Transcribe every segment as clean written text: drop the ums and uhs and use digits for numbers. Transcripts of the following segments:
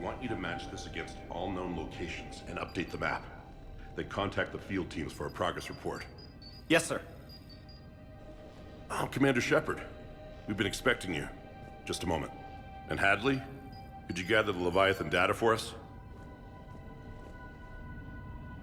want you to match this against all known locations and update the map. Then contact the field teams for a progress report. Yes, sir. I'm Commander Shepard. We've been expecting you. Just a moment. And Hadley, could you gather the Leviathan data for us?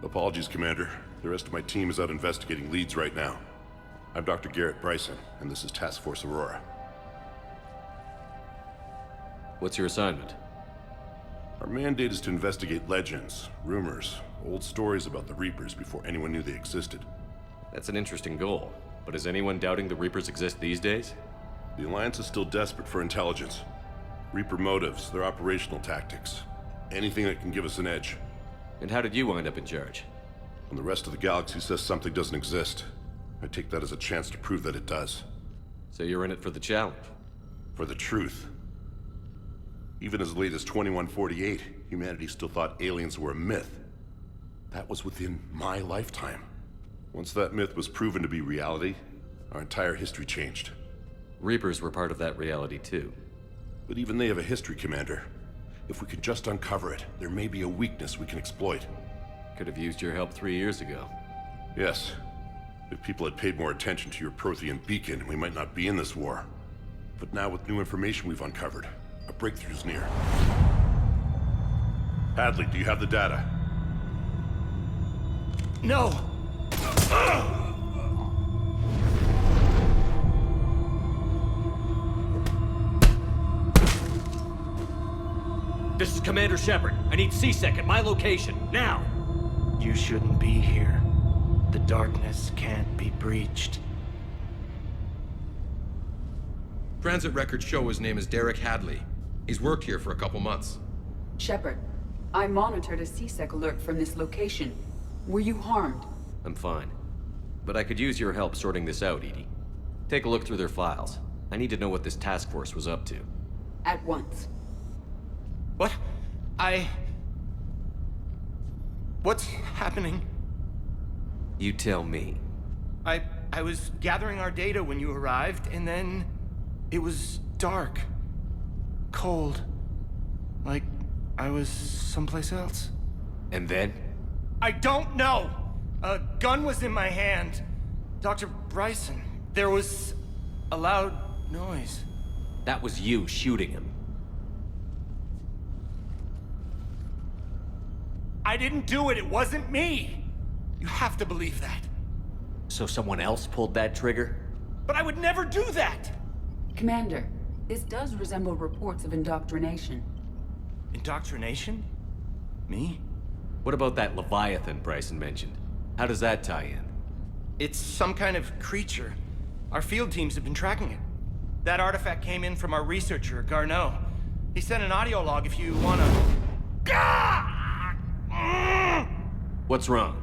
Apologies, Commander. The rest of my team is out investigating leads right now. I'm Dr. Garrett Bryson, and this is Task Force Aurora. What's your assignment? Our mandate is to investigate legends, rumors, old stories about the Reapers before anyone knew they existed. That's an interesting goal, but is anyone doubting the Reapers exist these days? The Alliance is still desperate for intelligence. Reaper motives, their operational tactics. Anything that can give us an edge. And how did you wind up in charge? When the rest of the galaxy says something doesn't exist, I take that as a chance to prove that it does. So you're in it for the challenge? For the truth. Even as late as 2148, humanity still thought aliens were a myth. That was within my lifetime. Once that myth was proven to be reality, our entire history changed. Reapers were part of that reality too. But even they have a history, Commander. If we could just uncover it, there may be a weakness we can exploit. Could have used your help 3 years ago. Yes. If people had paid more attention to your Prothean beacon, we might not be in this war. But now with new information we've uncovered, a breakthrough's near. Hadley, do you have the data? No! This is Commander Shepard. I need C-Sec at my location, now! You shouldn't be here. The darkness can't be breached. Transit records show his name is Derek Hadley. He's worked here for a couple months. Shepard, I monitored a C-Sec alert from this location. Were you harmed? I'm fine. But I could use your help sorting this out, EDI. Take a look through their files. I need to know what this task force was up to. At once. What? What's happening? You tell me. I was gathering our data when you arrived, and then it was dark. Cold. Like I was someplace else. And then? I don't know! A gun was in my hand. Dr. Bryson, there was a loud noise. That was you shooting him. I didn't do it, it wasn't me! You have to believe that. So someone else pulled that trigger? But I would never do that! Commander, this does resemble reports of indoctrination. Indoctrination? Me? What about that Leviathan Bryson mentioned? How does that tie in? It's some kind of creature. Our field teams have been tracking it. That artifact came in from our researcher, Garneau. He sent an audio log if you wanna... What's wrong?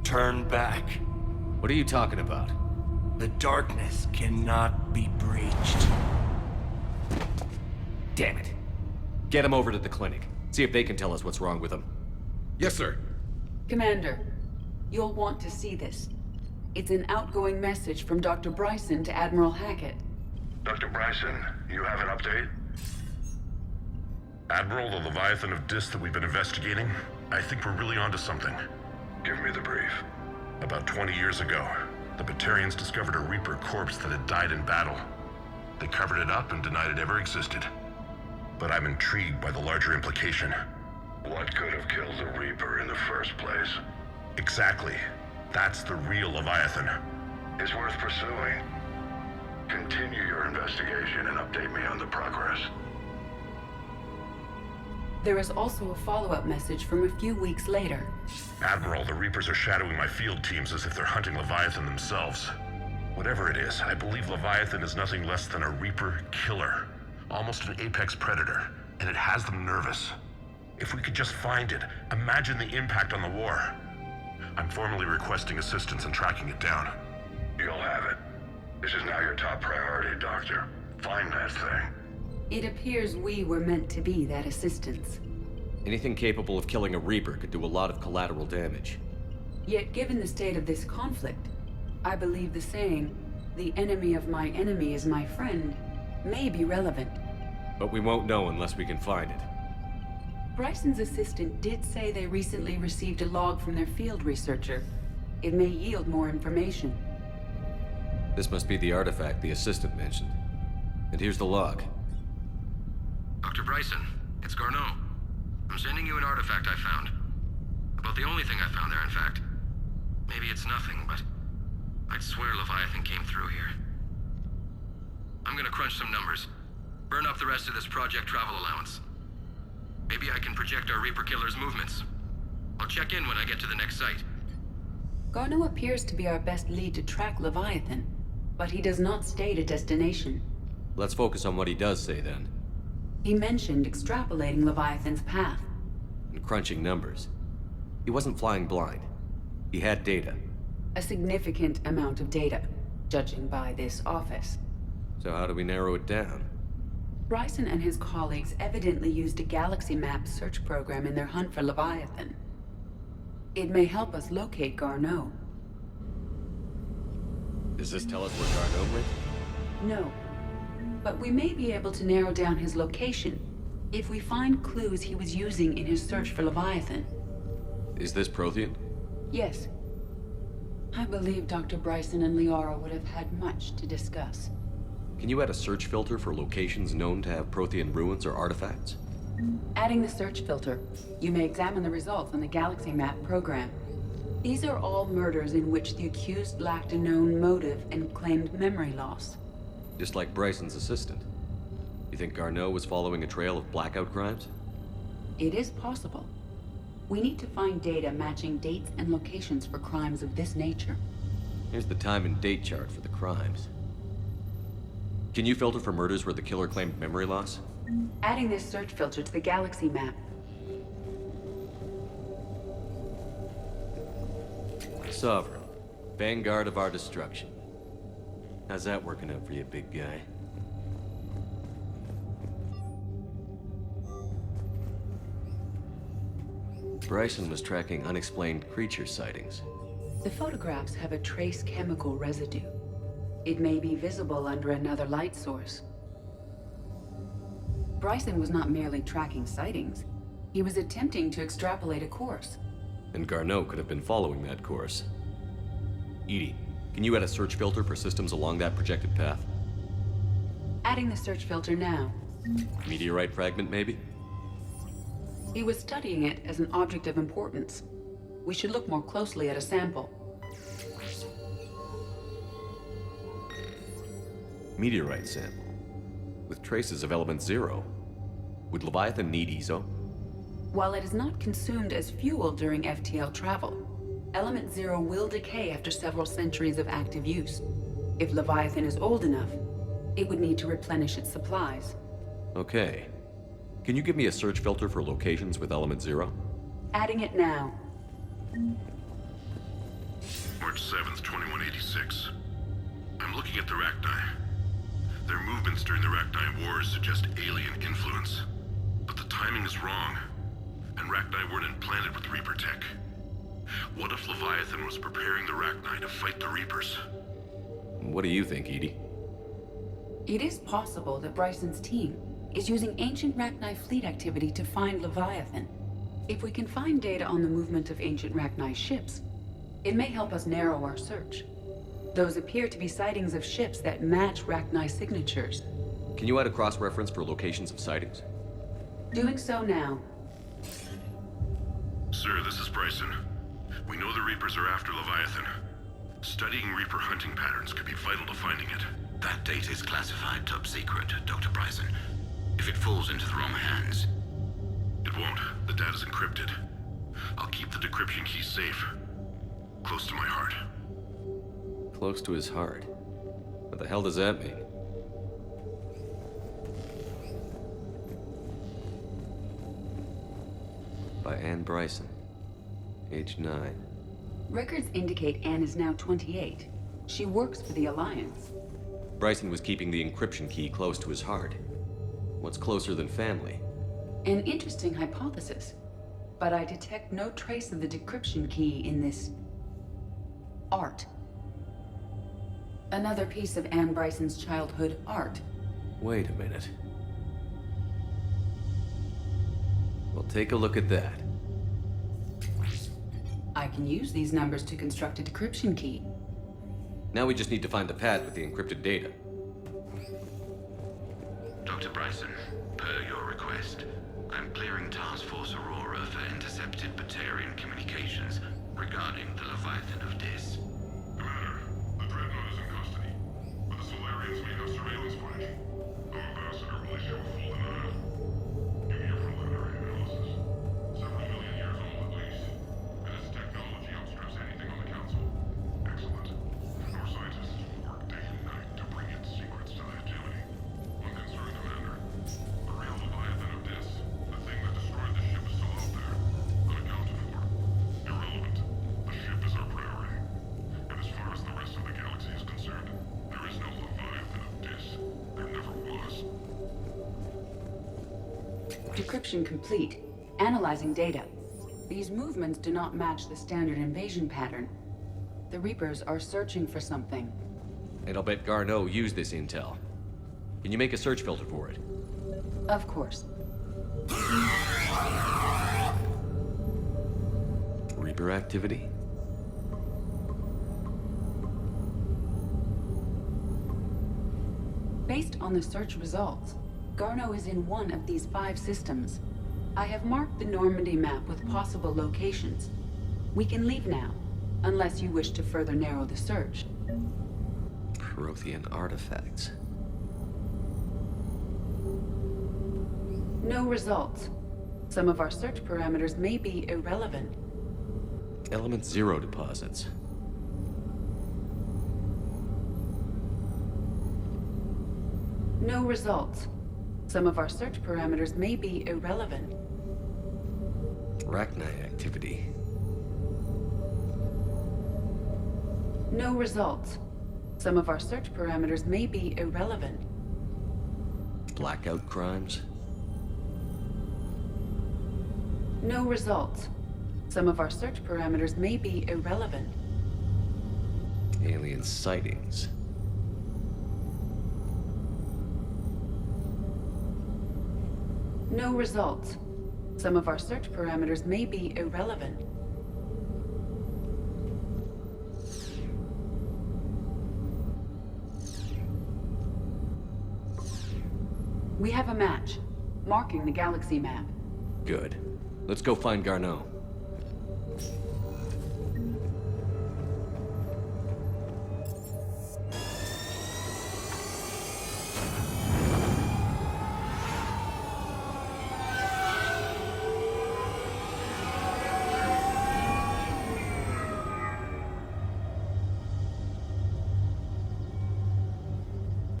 Turn back. What are you talking about? The darkness cannot be breached. Damn it. Get him over to the clinic. See if they can tell us what's wrong with him. Yes, sir. Commander, you'll want to see this. It's an outgoing message from Dr. Bryson to Admiral Hackett. Dr. Bryson, you have an update? Admiral, the Leviathan of Dis that we've been investigating, I think we're really onto something. Give me the brief. About 20 years ago, the Batarians discovered a Reaper corpse that had died in battle. They covered it up and denied it ever existed. But I'm intrigued by the larger implication. What could have killed the Reaper in the first place? Exactly. That's the real Leviathan. It's worth pursuing. Continue your investigation and update me on the progress. There is also a follow-up message from a few weeks later. Admiral, the Reapers are shadowing my field teams as if they're hunting Leviathan themselves. Whatever it is, I believe Leviathan is nothing less than a Reaper killer. Almost an apex predator, and it has them nervous. If we could just find it, imagine the impact on the war. I'm formally requesting assistance in tracking it down. You'll have it. This is now your top priority, Doctor. Find that thing. It appears we were meant to be that assistance. Anything capable of killing a Reaper could do a lot of collateral damage. Yet given the state of this conflict, I believe the saying, "The enemy of my enemy is my friend," may be relevant. But we won't know unless we can find it. Bryson's assistant did say they recently received a log from their field researcher. It may yield more information. This must be the artifact the assistant mentioned. And here's the log. Dr. Bryson, it's Garneau. I'm sending you an artifact I found. About the only thing I found there, in fact. Maybe it's nothing, but I'd swear Leviathan came through here. I'm gonna crunch some numbers. Burn up the rest of this project travel allowance. Maybe I can project our Reaper Killer's movements. I'll check in when I get to the next site. Garneau appears to be our best lead to track Leviathan, but he does not state a destination. Let's focus on what he does say then. He mentioned extrapolating Leviathan's path. And crunching numbers. He wasn't flying blind. He had data. A significant amount of data, judging by this office. So how do we narrow it down? Bryson and his colleagues evidently used a galaxy map search program in their hunt for Leviathan. It may help us locate Garneau. Does this tell us where Garneau went? No. But we may be able to narrow down his location if we find clues he was using in his search for Leviathan. Is this Prothean? Yes. I believe Dr. Bryson and Liara would have had much to discuss. Can you add a search filter for locations known to have Prothean ruins or artifacts? Adding the search filter, you may examine the results on the Galaxy Map program. These are all murders in which the accused lacked a known motive and claimed memory loss. Just like Bryson's assistant. You think Garneau was following a trail of blackout crimes? It is possible. We need to find data matching dates and locations for crimes of this nature. Here's the time and date chart for the crimes. Can you filter for murders where the killer claimed memory loss? Adding this search filter to the Galaxy Map. Sovereign. Vanguard of our destruction. How's that working out for you, big guy? Bryson was tracking unexplained creature sightings. The photographs have a trace chemical residue. It may be visible under another light source. Bryson was not merely tracking sightings. He was attempting to extrapolate a course. And Garneau could have been following that course. EDI, can you add a search filter for systems along that projected path? Adding the search filter now. Meteorite fragment, maybe? He was studying it as an object of importance. We should look more closely at a sample. Meteorite sample. With traces of element 0. Would Leviathan need EZO? While it is not consumed as fuel during FTL travel, Element 0 will decay after several centuries of active use. If Leviathan is old enough, it would need to replenish its supplies. Okay. Can you give me a search filter for locations with element 0? Adding it now. March 7th, 2186. I'm looking at the Rachni. Their movements during the Rachni Wars suggest alien influence. But the timing is wrong, and Rachni weren't implanted with Reaper tech. What if Leviathan was preparing the Rachni to fight the Reapers? What do you think, EDI? It is possible that Bryson's team is using ancient Rachni fleet activity to find Leviathan. If we can find data on the movement of ancient Rachni ships, it may help us narrow our search. Those appear to be sightings of ships that match Rachni signatures. Can you add a cross-reference for locations of sightings? Doing so now. Sir, this is Bryson. We know the Reapers are after Leviathan. Studying Reaper hunting patterns could be vital to finding it. That data is classified top secret, Dr. Bryson. If it falls into the wrong hands... It won't. The data's encrypted. I'll keep the decryption key safe. Close to my heart. Close to his heart. What the hell does that mean? By Anne Bryson. Age 9. Records indicate Anne is now 28. She works for the Alliance. Bryson was keeping the encryption key close to his heart. What's closer than family? An interesting hypothesis. But I detect no trace of the decryption key in this... art. Another piece of Anne Bryson's childhood art. Wait a minute. take a look at that. I can use these numbers to construct a decryption key. Now we just need to find the pad with the encrypted data. Dr. Bryson, per your request, I'm clearing Task Force Aurora for intercepted Batarian communications regarding the Leviathan of Dis. Commander, the Dreadnought is in custody, but the Solarians may have surveillance footage. Our ambassador will issue a full denial. Give me your preliminary analysis. Several million years old at least, and its technology outstrips anything on the Council. Excellent. Our scientists will work day and night to bring its secrets to the hegemony. One concern, Commander. The real Leviathan of Dis, the thing that destroyed the ship, is still out there, unaccounted for. Irrelevant. The ship is our priority. And as far as the rest of the galaxy is concerned, there is no Leviathan of Dis. There never was. Decryption complete. Analyzing data. These movements do not match the standard invasion pattern. The Reapers are searching for something. And I'll bet Garneau used this intel. Can you make a search filter for it? Of course. Reaper activity? Based on the search results, Garneau is in one of these 5 systems. I have marked the Normandy map with possible locations. We can leave now, unless you wish to further narrow the search. Prothean artifacts. No results. Some of our search parameters may be irrelevant. Element 0 deposits. No results. Some of our search parameters may be irrelevant. Rachni activity. No results. Some of our search parameters may be irrelevant. Blackout crimes. No results. Some of our search parameters may be irrelevant. Alien sightings. No results. Some of our search parameters may be irrelevant. We have a match, marking the galaxy map. Good. Let's go find Garneau.